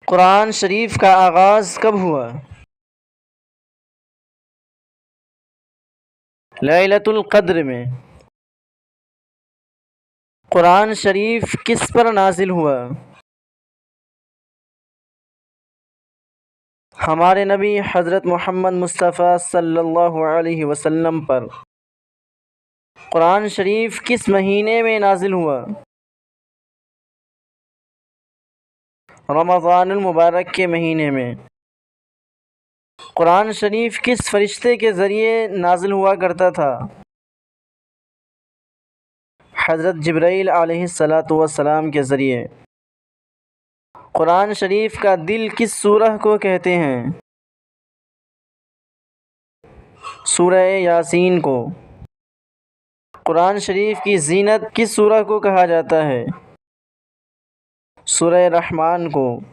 कुरान शरीफ का आगाज़ कब हुआ? लैलतुल क़द्र में। कुरान शरीफ किस पर नाजिल हुआ? हमारे नबी हज़रत मोहम्मद मुस्तफ़ा सल्लल्लाहु अलैहि वसल्लम पर। कुरान शरीफ किस महीने में नाजिल हुआ? रमज़ानुल मुबारक के महीने में। कुरान शरीफ किस फरिश्ते के ज़रिए नाजिल हुआ करता था? हज़रत जिब्राईल अलैहिस्सलातु वस्सलाम के ज़रिए। कुरान शरीफ का दिल किस सूरह को कहते हैं? सूरह यासीन को। कुरान शरीफ की ज़ीनत किस सूरह को कहा जाता है? सूरह रहमान को।